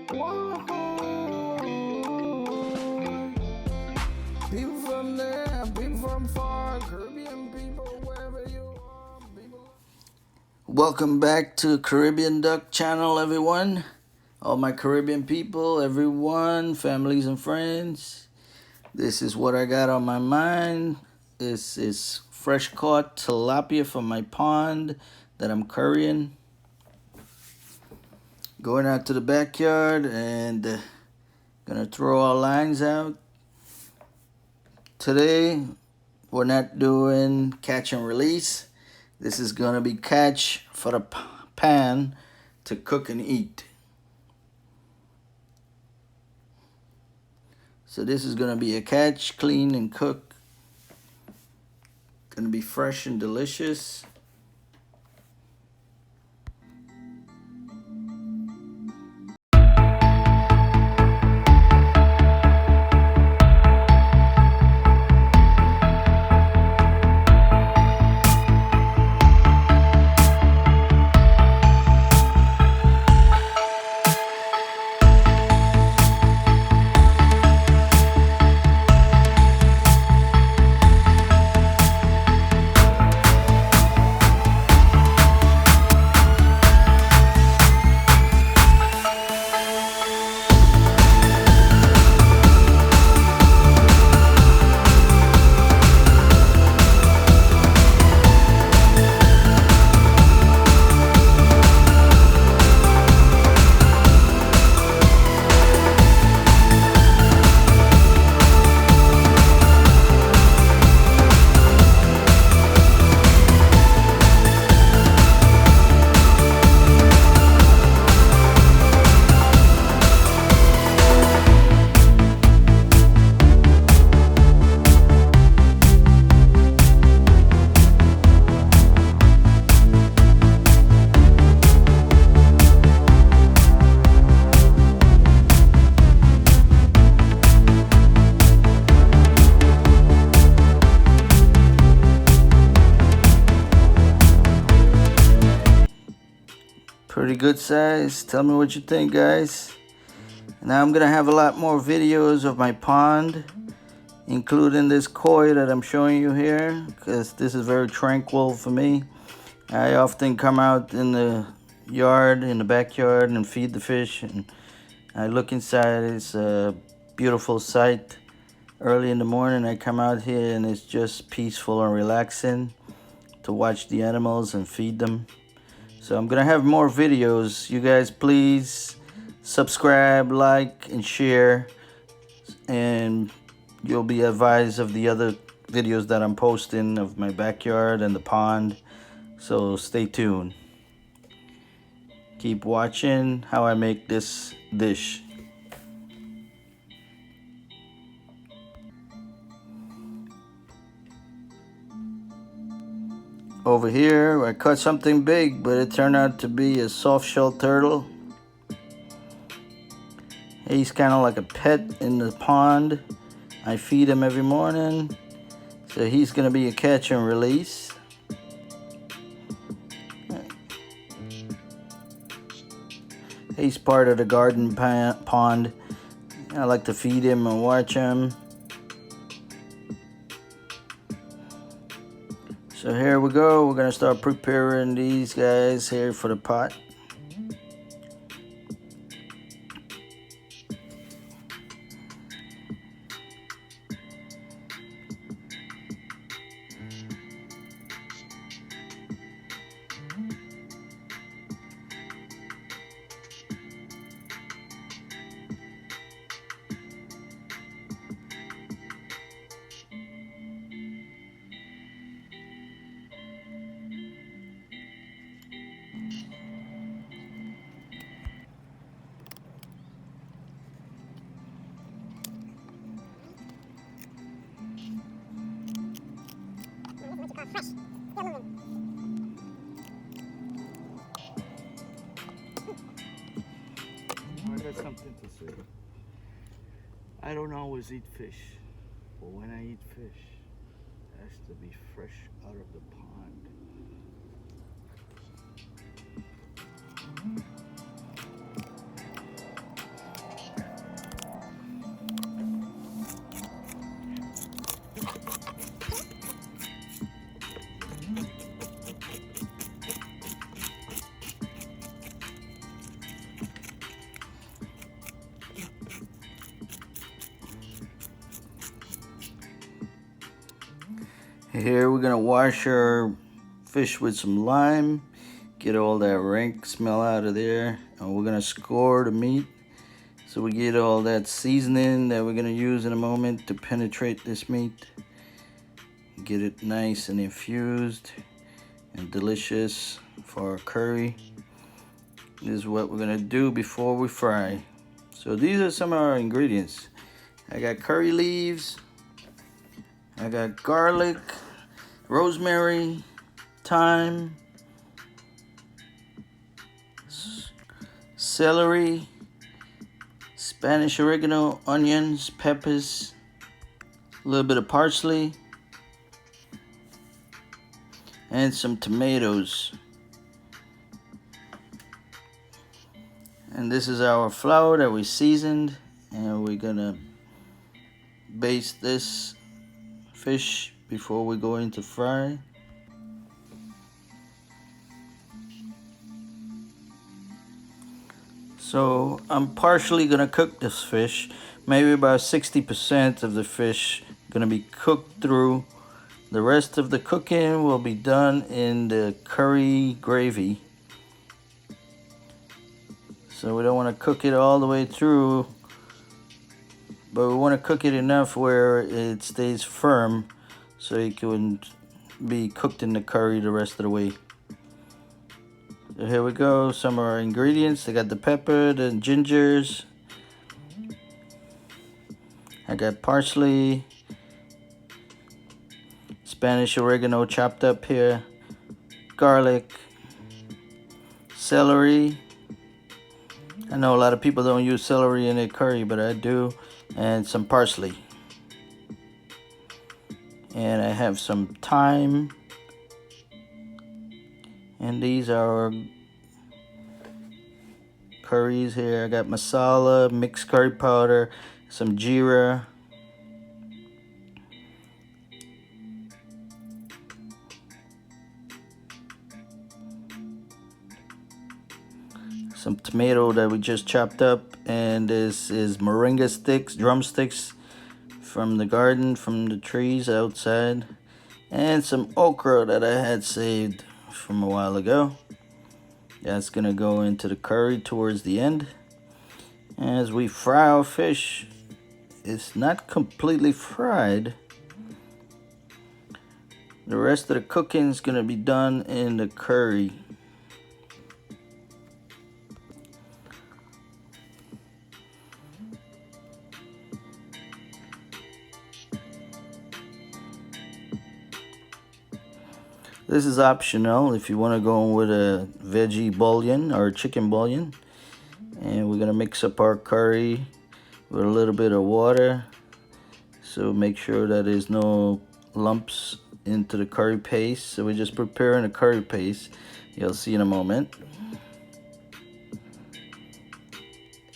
People from there, people from far, Caribbean people, wherever you are, people. Welcome back to Caribbean Duck Channel, everyone. All my Caribbean people, everyone, families and friends. This is what I got on my mind. This is fresh caught tilapia from my pond that I'm currying. Going out to the backyard and gonna throw our lines out. Today, we're not doing catch and release. This is gonna be catch for the pan to cook and eat. So this is gonna be a catch, clean and cook. Gonna be fresh and delicious. Pretty good size. Tell me what you think, guys. Now I'm gonna have a lot more videos of my pond, including this koi that I'm showing you here, because this is very tranquil for me. I often come out in the yard, in the backyard, and feed the fish, and I look inside. It's a beautiful sight. Early in the morning I come out here and it's just peaceful and relaxing to watch the animals and feed them. So I'm gonna have more videos. You guys please subscribe, like, and share, and you'll be advised of the other videos that I'm posting of my backyard and the pond. So stay tuned. Keep watching how I make this dish. Over here, I caught something big, but it turned out to be a soft-shell turtle. He's kind of like a pet in the pond. I feed him every morning, so he's gonna be a catch and release. He's part of the garden pond. I like to feed him and watch him. So here we go. We're gonna start preparing these guys here for the pot. Fresh. I got something to say. I don't always eat fish, but when I eat fish, it has to be fresh out of the pond. Here we're gonna wash our fish with some lime, get all that rank smell out of there, and we're gonna score the meat so we get all that seasoning that we're gonna use in a moment to penetrate this meat. Get it nice and infused and delicious for our curry. This is what we're gonna do before we fry. So these are some of our ingredients. I got curry leaves, I got garlic, rosemary, thyme, celery, Spanish oregano, onions, peppers, a little bit of parsley, and some tomatoes. And this is our flour that we seasoned, and we're gonna baste this fish before we go into fry. So I'm partially gonna cook this fish. Maybe about 60% of the fish gonna be cooked through. The rest of the cooking will be done in the curry gravy. So we don't want to cook it all the way through, but we want to cook it enough where it stays firm so it can be cooked in the curry the rest of the way. So here we go, some of our ingredients. I got the pepper, the gingers, I got parsley, Spanish oregano chopped up here, garlic, celery. I know a lot of people don't use celery in their curry, but I do, and some parsley. And I have some thyme. And these are curries here. I got masala, mixed curry powder, some jeera, some tomato that we just chopped up, and this is moringa sticks, drumsticks from the garden, from the trees outside, and some okra that I had saved from a while ago. That's gonna go into the curry towards the end. As we fry our fish, it's not completely fried. The rest of the cooking is gonna be done in the curry. This is optional if you want to go with a veggie bouillon or chicken bouillon. And we're going to mix up our curry with a little bit of water. So make sure that there's no lumps into the curry paste. So we're just preparing a curry paste. You'll see in a moment.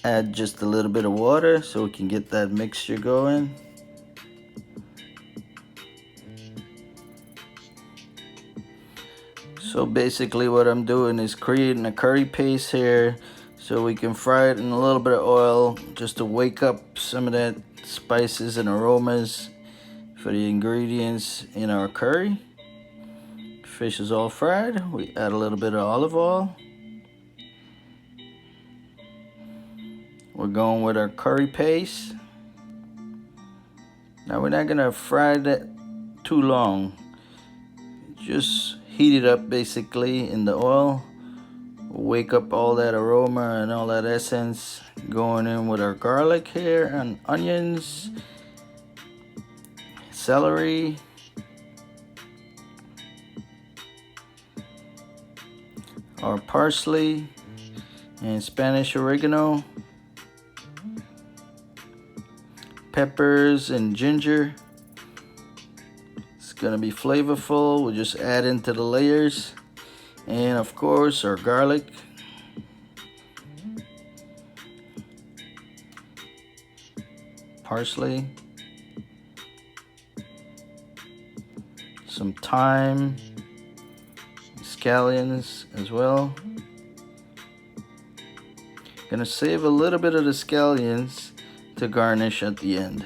Add just a little bit of water so we can get that mixture going. So basically what I'm doing is creating a curry paste here so we can fry it in a little bit of oil just to wake up some of that spices and aromas for the ingredients in our curry. Fish is all fried. We add a little bit of olive oil. We're going with our curry paste. Now we're not gonna fry that too long. Just heat it up basically in the oil. Wake up all that aroma and all that essence. Going in with our garlic here and onions, celery, our parsley and Spanish oregano, peppers and ginger. It's gonna be flavorful. We'll just add into the layers. And of course our garlic. Parsley. Some thyme. Scallions as well. Gonna save a little bit of the scallions to garnish at the end.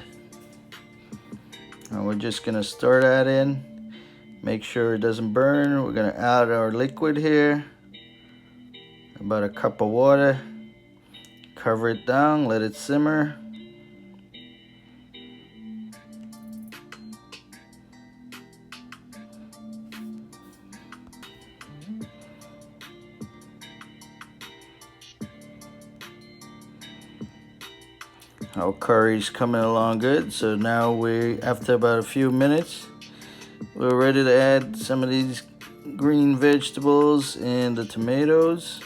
Now we're just gonna stir that in Make sure it doesn't burn. We're gonna add our liquid here, about a cup of water. Cover it down, let it simmer. Our curry's coming along good, so now after about a few minutes, we're ready to add some of these green vegetables and the tomatoes.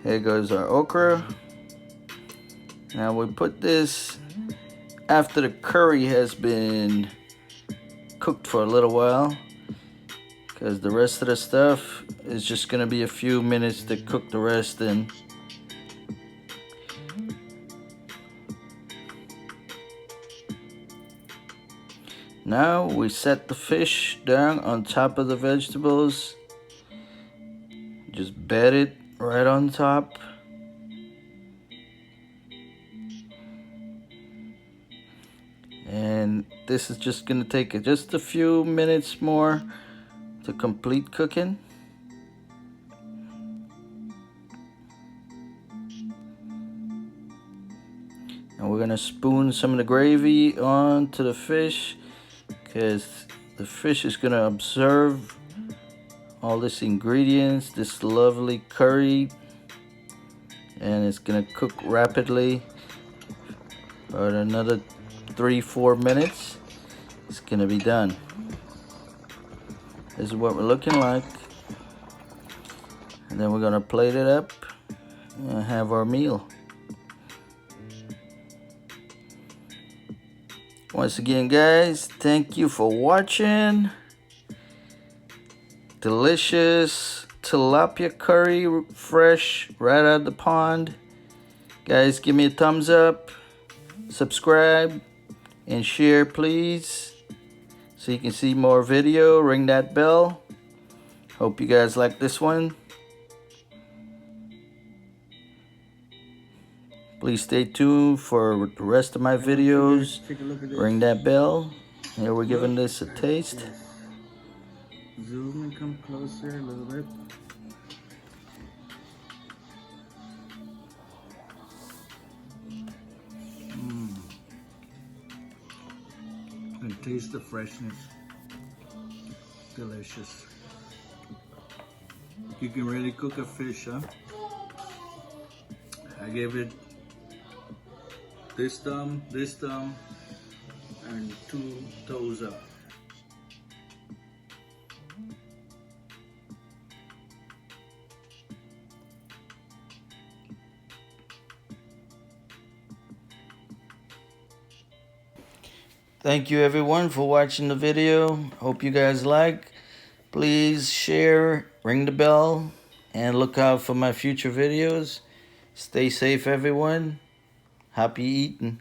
Here goes our okra. Now we put this after the curry has been cooked for a little while, because the rest of the stuff is just gonna be a few minutes to cook the rest in. Now we set the fish down on top of the vegetables. Just bed it right on top. And this is just gonna take just a few minutes more to complete cooking. And we're gonna spoon some of the gravy onto the fish, because the fish is gonna absorb all these ingredients, this lovely curry, and it's gonna cook rapidly for another 3-4 minutes. It's gonna be done. This is what we're looking like, and then we're gonna plate it up and have our meal. Once again, guys, thank you for watching. Delicious tilapia curry, fresh right out of the pond. Guys, give me a thumbs up, subscribe, and share, please, so you can see more video. Ring that bell. Hope you guys like this one. Please stay tuned for the rest of my videos. Ring that bell. Here we're giving this a taste. Zoom and come closer a little bit. And taste the freshness. Delicious. You can really cook a fish, huh? I gave it this thumb, and 2 toes up. Thank you everyone for watching the video. Hope you guys like. Please share, ring the bell, and look out for my future videos. Stay safe everyone. Happy eating.